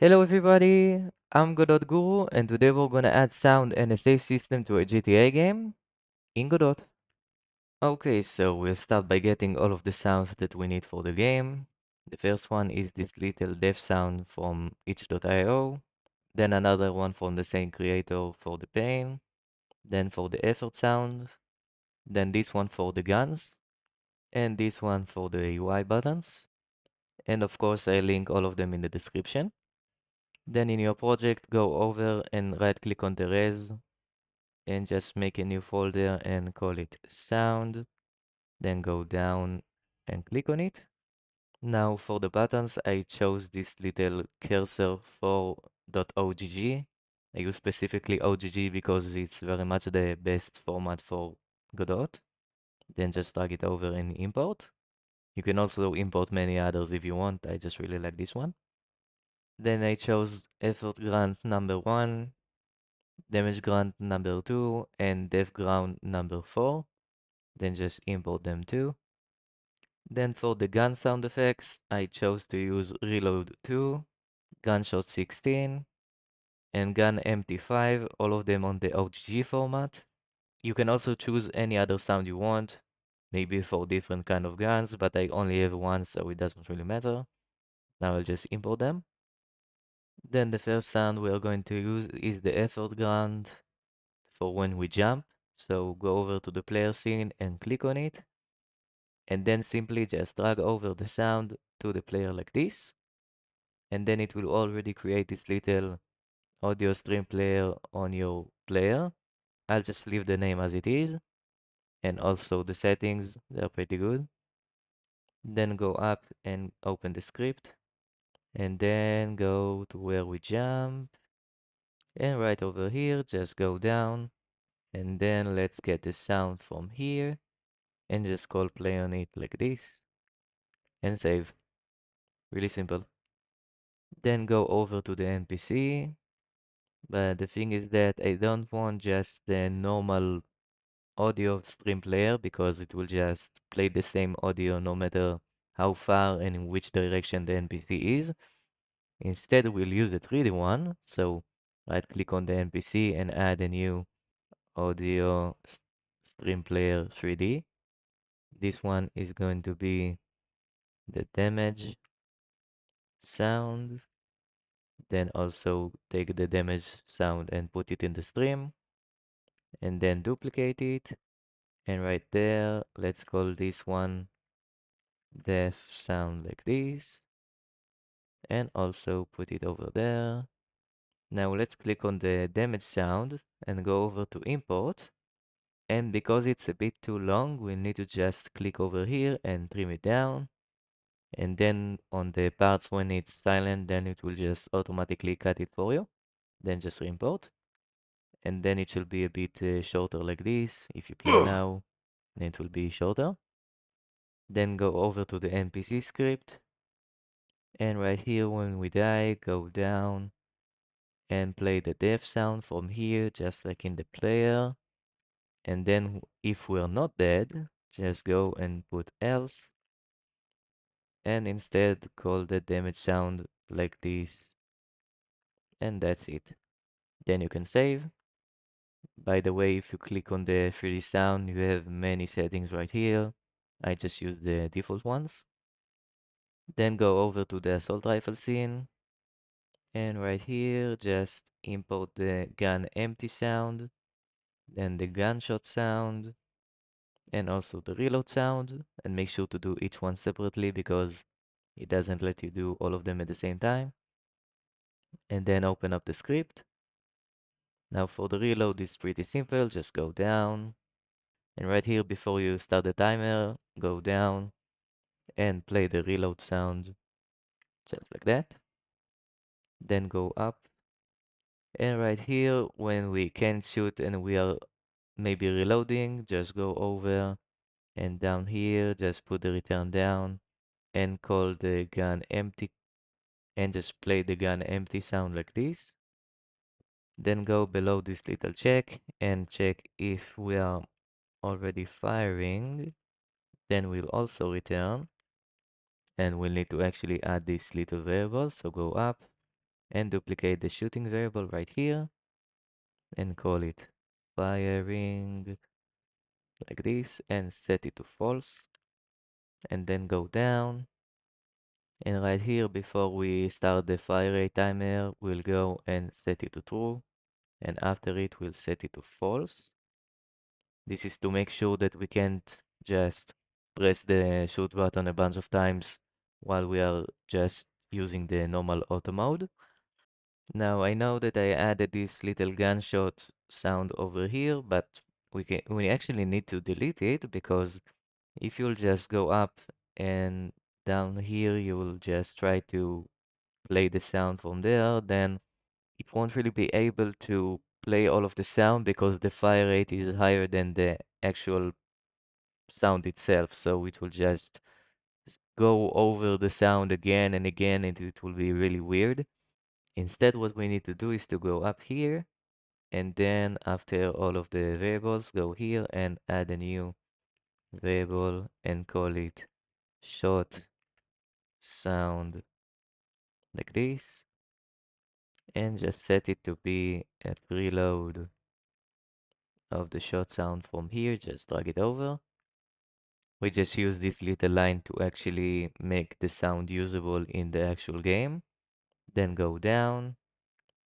Hello everybody, I'm Godot Guru and today we're gonna add sound and a save system to a GTA game in Godot. Okay, so we'll start by getting all of the sounds that we need for the game. The first one is this little dev sound from itch.io, then another one from the same creator for the pain, then for the effort sound, then this one for the guns, and this one for the UI buttons. And of course, I link all of them in the description. Then in your project, go over and right click on the res and just make a new folder and call it sound. Then go down and click on it. Now for the buttons, I chose this little cursor for .ogg. I use specifically OGG because it's very much the best format for Godot. Then just drag it over and import. You can also import many others if you want. I just really like this one. Then I chose effort grant number 1, damage grant number 2, and def grant number 4. Then just import them too. Then for the gun sound effects, I chose to use reload 2, gunshot 16, and gun empty 5, all of them on the OGG format. You can also choose any other sound you want, maybe for different kind of guns, but I only have one, so it doesn't really matter. Now I'll just import them. Then the first sound we are going to use is the effort grant for when we jump. So go over to the player scene and click on it. And then simply just drag over the sound to the player like this. And then it will already create this little audio stream player on your player. I'll just leave the name as it is. And also the settings, they're pretty good. Then go up and open the script. And then go to where we jump. And right over here, just go down. And then let's get the sound from here. And just call play on it like this. And save. Really simple. Then go over to the NPC. But the thing is that I don't want just the normal audio stream player because it will just play the same audio no matter how far and in which direction the NPC is. Instead, we'll use a 3D one. So right click on the NPC and add a new audio stream player 3D. This one is going to be the damage sound. Then also take the damage sound and put it in the stream and then duplicate it. And right there, let's call this one def sound like this. And also put it over there. Now let's click on the damage sound and go over to import. And because it's a bit too long, we need to just click over here and trim it down. And then on the parts when it's silent, then it will just automatically cut it for you. Then just re-import. And then it should be a bit shorter like this. If you play now, then it will be shorter. Then go over to the NPC script. And right here, when we die, go down and play the death sound from here, just like in the player. And then if we're not dead, just go and put else. And instead call the damage sound like this. And that's it. Then you can save. By the way, if you click on the 3D sound, you have many settings right here. I just use the default ones. Then go over to the assault rifle scene. And right here, just import the gun empty sound, then the gunshot sound, and also the reload sound. And make sure to do each one separately because it doesn't let you do all of them at the same time. And then open up the script. Now for the reload, it's pretty simple. Just go down. And right here, before you start the timer, go down and play the reload sound just like that. Then go up. And right here, when we can't shoot and we are maybe reloading, just go over and down here, just put the return down and call the gun empty and just play the gun empty sound like this. Then go below this little check and check if we are already firing. Then we'll also return and we'll need to actually add this little variable. So go up and duplicate the shooting variable right here and call it firing like this and set it to false. And then go down. And right here, before we start the fire rate timer, we'll go and set it to true. And after it, we'll set it to false. This is to make sure that we can't just press the shoot button a bunch of times while we are just using the normal auto mode. Now I know that I added this little gunshot sound over here, but we actually need to delete it because if you'll just go up and down here, you will just try to play the sound from there, then it won't really be able to play all of the sound because the fire rate is higher than the actual sound itself. So it will just go over the sound again and again, and it will be really weird. Instead, what we need to do is to go up here, and then after all of the variables, go here and add a new variable and call it short sound like this, and just set it to be a preload of the short sound from here. Just drag it over. We just use this little line to actually make the sound usable in the actual game. Then go down,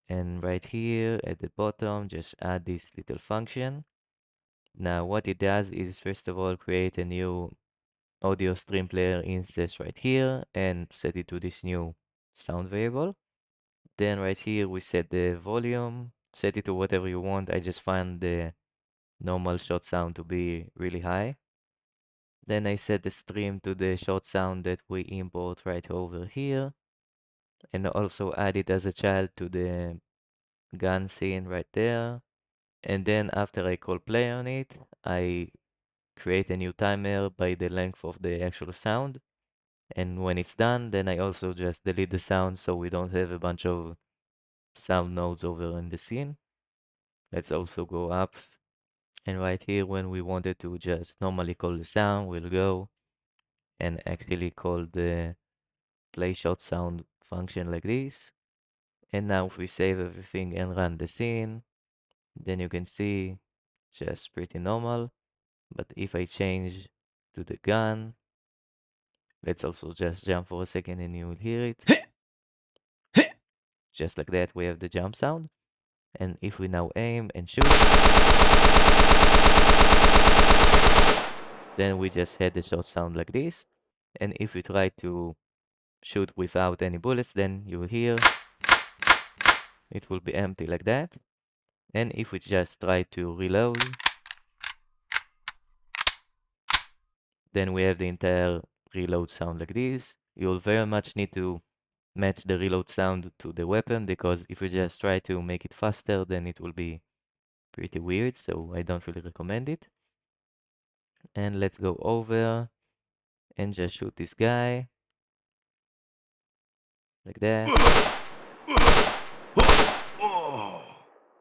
and right here at the bottom, just add this little function. Now what it does is first of all create a new audio stream player instance right here and set it to this new sound variable. Then right here we set the volume, set it to whatever you want. I just find the normal short sound to be really high. Then I set the stream to the short sound that we import right over here, and also add it as a child to the gun scene right there. And then after I call play on it, I create a new timer by the length of the actual sound. And when it's done, then I also just delete the sound so we don't have a bunch of sound nodes over in the scene. Let's also go up. And right here, when we wanted to just normally call the sound, we'll go and actually call the play short sound function like this. And now if we save everything and run the scene, then you can see just pretty normal. But if I change to the gun, let's also just jump for a second and you will hear it. Just like that, we have the jump sound. And if we now aim and shoot, then we just had the shot sound like this. And if we try to shoot without any bullets, then you will hear it will be empty like that. And if we just try to reload, then we have the entire reload sound like this. You'll very much need to match the reload sound to the weapon, because if you just try to make it faster, then it will be pretty weird, so I don't really recommend it. And let's go over and just shoot this guy like that.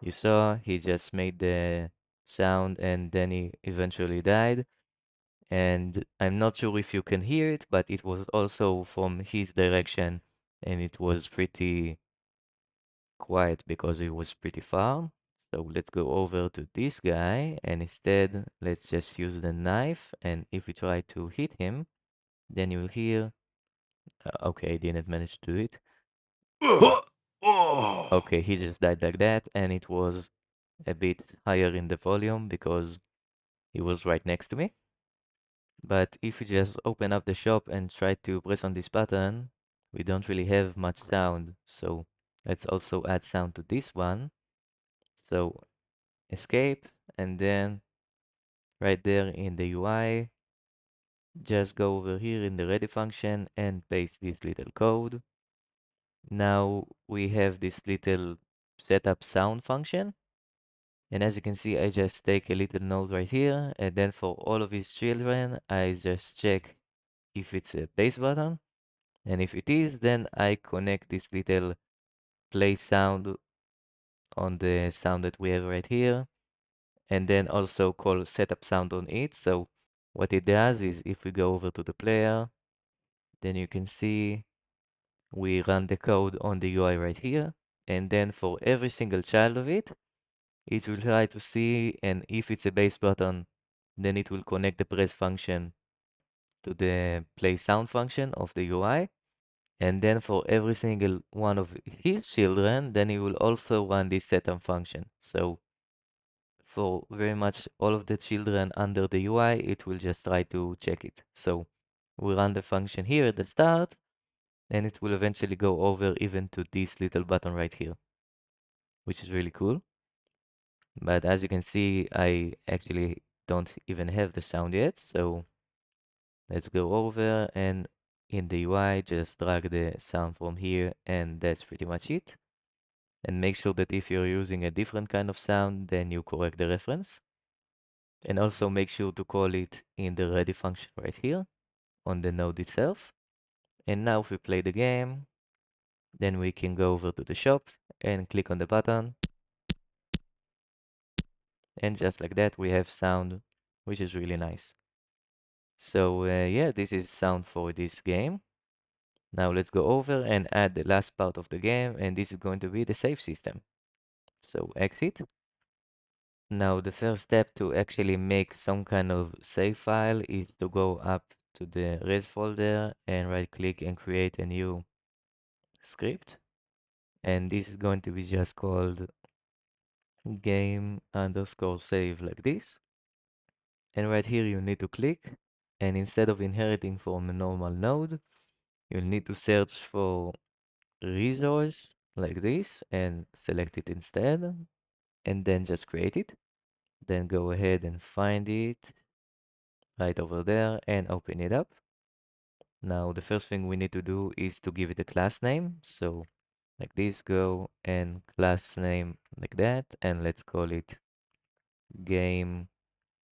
You saw he just made the sound and then he eventually died. And I'm not sure if you can hear it, but it was also from his direction, and it was pretty quiet because it was pretty far. So let's go over to this guy, and instead let's just use the knife, and if we try to hit him, then you'll hear, okay, I didn't manage to do it. Okay, he just died like that, and it was a bit higher in the volume because he was right next to me. But if we just open up the shop and try to press on this button, we don't really have much sound. So let's also add sound to this one. So escape, and then right there in the UI, just go over here in the ready function and paste this little code. Now we have this little setup sound function. And as you can see, I just take a little node right here, and then for all of his children, I just check if it's a base button. And if it is, then I connect this little play sound on the sound that we have right here, and then also call setup sound on it. So what it does is if we go over to the player, then you can see we run the code on the UI right here, and then for every single child of it, it will try to see, and if it's a base button, then it will connect the press function to the play sound function of the UI. And then for every single one of his children, then he will also run this setup function. So for very much all of the children under the UI, it will just try to check it. So we run the function here at the start, and it will eventually go over even to this little button right here, which is really cool. But as you can see, I actually don't even have the sound yet. So let's go over and in the UI, just drag the sound from here, and that's pretty much it. And make sure that if you're using a different kind of sound, then you correct the reference. And also make sure to call it in the ready function right here on the node itself. And now if we play the game, then we can go over to the shop and click on the button. And just like that, we have sound, which is really nice. So yeah, this is sound for this game. Now let's go over and add the last part of the game, and this is going to be the save system. So exit. Now the first step to actually make some kind of save file is to go up to the res folder and right click and create a new script. And this is going to be just called game underscore save like this. And right here you need to click, and instead of inheriting from a normal node, you'll need to search for resource like this and select it instead, and then just create it. Then go ahead and find it right over there and open it up. Now the first thing we need to do is to give it a class name. So like this, go and class name like that, and let's call it game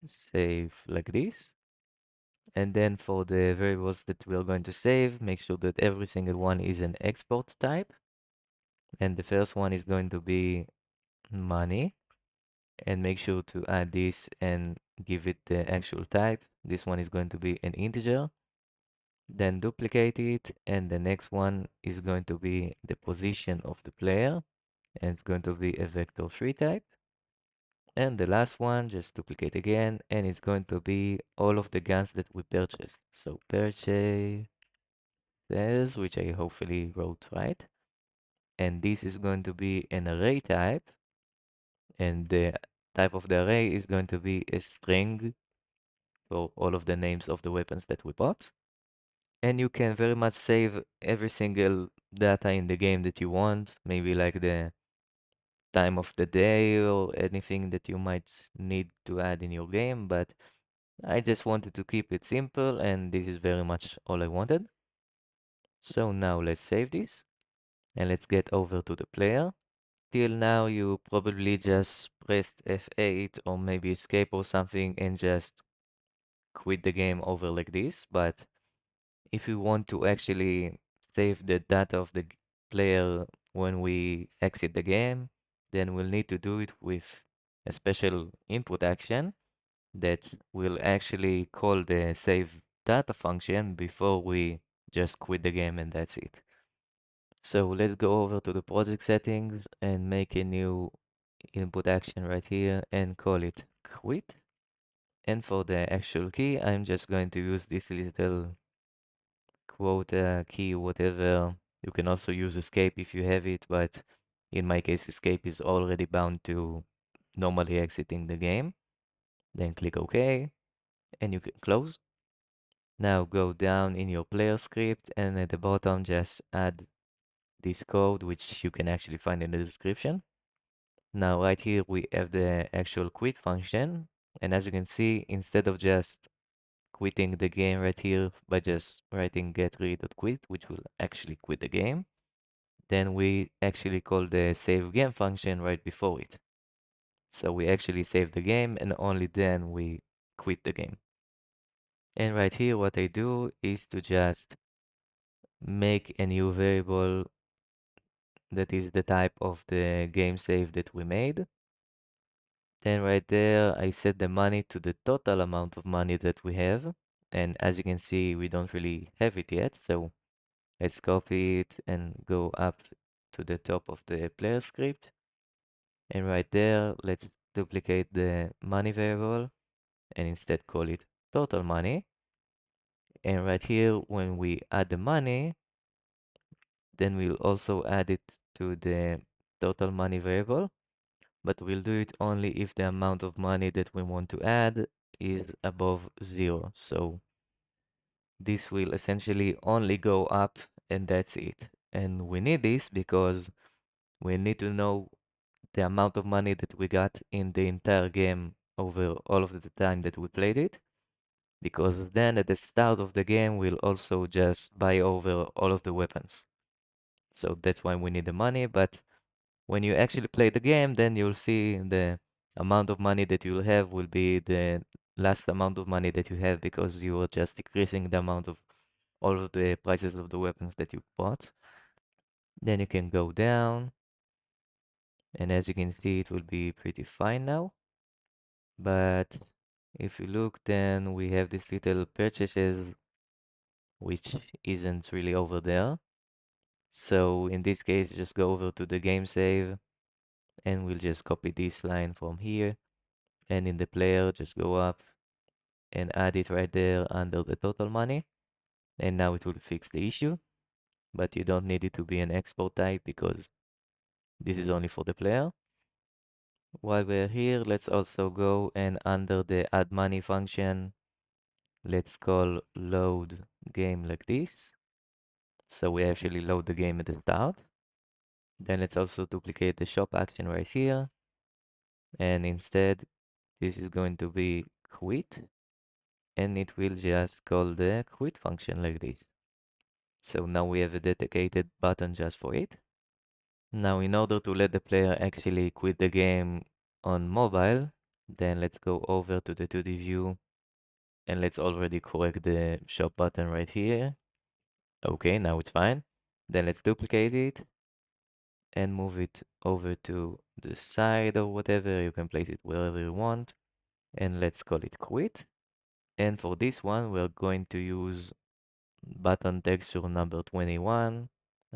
save like this. And then for the variables that we're going to save, make sure that every single one is an export type. And the first one is going to be money. And make sure to add this and give it the actual type. This one is going to be an integer. Then duplicate it. And the next one is going to be the position of the player. And it's going to be a vector3 type. And the last one, just duplicate again, and it's going to be all of the guns that we purchased. So purchase, which I hopefully wrote right. And this is going to be an array type. And the type of the array is going to be a string for all of the names of the weapons that we bought. And you can very much save every single data in the game that you want, maybe like the time of the day or anything that you might need to add in your game, but I just wanted to keep it simple, and this is very much all I wanted. So now let's save this, and let's get over to the player. Till now, you probably just pressed F8 or maybe escape or something and just quit the game over like this. But if you want to actually save the data of the player when we exit the game, then we'll need to do it with a special input action that will actually call the save data function before we just quit the game, and that's it. So let's go over to the project settings and make a new input action right here and call it quit. And for the actual key, I'm just going to use this little quote key, whatever. You can also use escape if you have it, but in my case, escape is already bound to normally exiting the game. Then click OK, and you can close. Now go down in your player script, and at the bottom just add this code, which you can actually find in the description. Now right here we have the actual quit function, and as you can see, instead of just quitting the game right here by just writing get_quit, which will actually quit the game, then we actually call the save game function right before it. So we actually save the game, and only then we quit the game. And right here what I do is to just make a new variable that is the type of the game save that we made. Then right there, I set the money to the total amount of money that we have. And as you can see, we don't really have it yet. So Let's copy it and go up to the top of the player script. And right there, let's duplicate the money variable and instead call it total money. And right here, when we add the money, then we'll also add it to the total money variable, but we'll do it only if the amount of money that we want to add is above 0. So this will essentially only go up and that's it. And we need this because we need to know the amount of money that we got in the entire game over all of the time that we played it. Because then at the start of the game, we'll also just buy over all of the weapons. So that's why we need the money. But when you actually play the game, then you'll see the amount of money that you'll have will be the last amount of money that you have because you are just decreasing the amount of all of the prices of the weapons that you bought. Then you can go down, and as you can see, it will be pretty fine now. But if you look, then we have this little purchases, which isn't really over there. So in this case, just go over to the game save, and we'll just copy this line from here. And in the player, just go up and add it right there under the total money. And now it will fix the issue, but you don't need it to be an export type because this is only for the player. While we're here, let's also go and under the add money function, let's call load game like this. So we actually load the game at the start. Then let's also duplicate the shop action right here. And instead, this is going to be quit. And it will just call the quit function like this. So now we have a dedicated button just for it. Now, in order to let the player actually quit the game on mobile, then let's go over to the 2D view and let's already correct the shop button right here. Okay, now it's fine. Then let's duplicate it and move it over to the side or whatever. You can place it wherever you want. And let's call it quit. And for this one, we're going to use button texture number 21.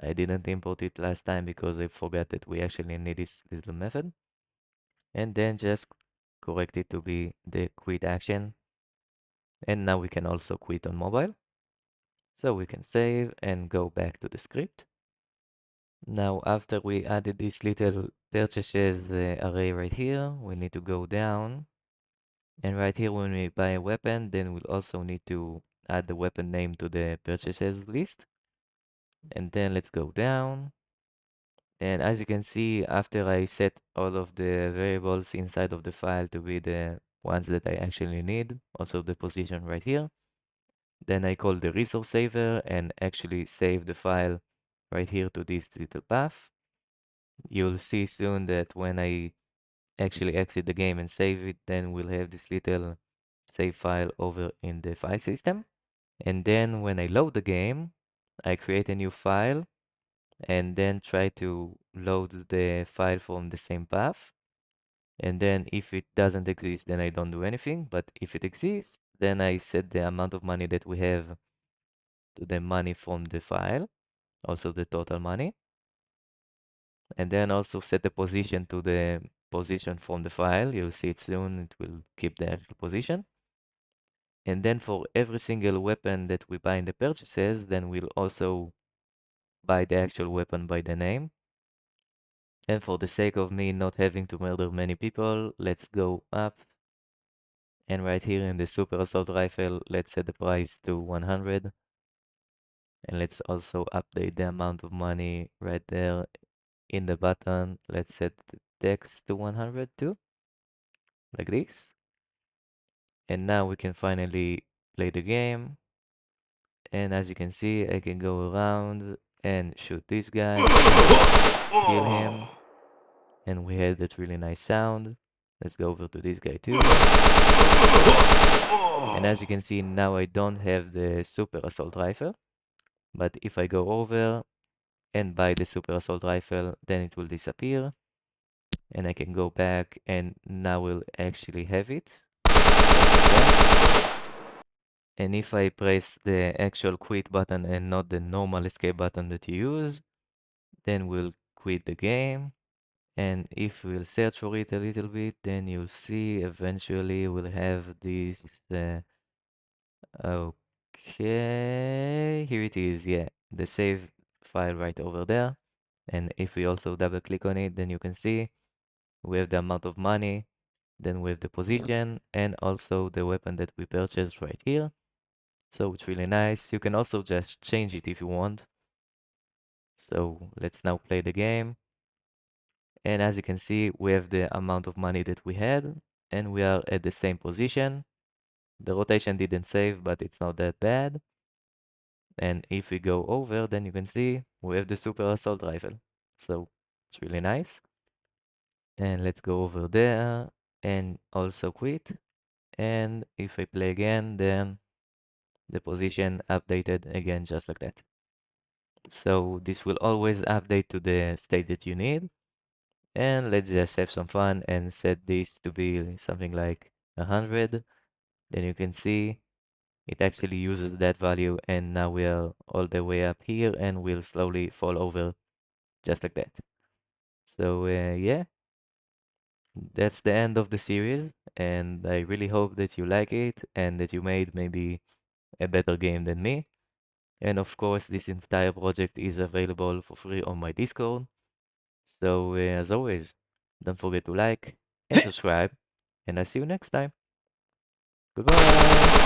I didn't import it last time because I forgot that we actually need this little method. And then just correct it to be the quit action. And now we can also quit on mobile. So we can save and go back to the script. Now, after we added this little purchases array right here, we need to go down. And right here, when we buy a weapon, then we'll also need to add the weapon name to the purchases list. And then let's go down. And as you can see, after I set all of the variables inside of the file to be the ones that I actually need, also the position right here, then I call the resource saver and actually save the file right here to this little path. You'll see soon that when I actually exit the game and save it, then we'll have this little save file over in the file system. And then when I load the game, I create a new file and then try to load the file from the same path. And then if it doesn't exist, then I don't do anything. But if it exists, then I set the amount of money that we have to the money from the file, also the total money. And then also set the position to the position from the file. You'll see it soon. It will keep the actual position. And then for every single weapon that we buy in the purchases, then we'll also buy the actual weapon by the name. And for the sake of me not having to murder many people, let's go up. And right here in the super assault rifle, let's set the price to 100. And let's also update the amount of money right there in the button. Let's set the text to 100 too, like this. And now we can finally play the game. And as you can see, I can go around and shoot this guy, kill him. And we had that really nice sound. Let's go over to this guy too. And as you can see, now I don't have the super assault rifle. But if I go over and buy the super assault rifle, then it will disappear. And I can go back and now we'll actually have it. And if I press the actual quit button and not the normal escape button that you use, then we'll quit the game. And if we'll search for it a little bit, then you'll see eventually we'll have this. Okay, here it is. Yeah, the save file right over there. And if we also double click on it, then you can see we have the amount of money, then we have the position, and also the weapon that we purchased right here. So it's really nice. You can also just change it if you want. So let's now play the game. And as you can see, we have the amount of money that we had, and we are at the same position. The rotation didn't save, but it's not that bad. And if we go over, then you can see we have the super assault rifle. So it's really nice. And let's go over there and also quit. And if I play again, then the position updated again, just like that. So this will always update to the state that you need. And let's just have some fun and set this to be something like 100. Then you can see it actually uses that value, and now we are all the way up here and we'll slowly fall over just like that. So yeah, that's the end of the series, and I really hope that you like it and that you made maybe a better game than me. And of course, this entire project is available for free on my Discord. So as always, don't forget to like and subscribe, and I'll see you next time. Goodbye.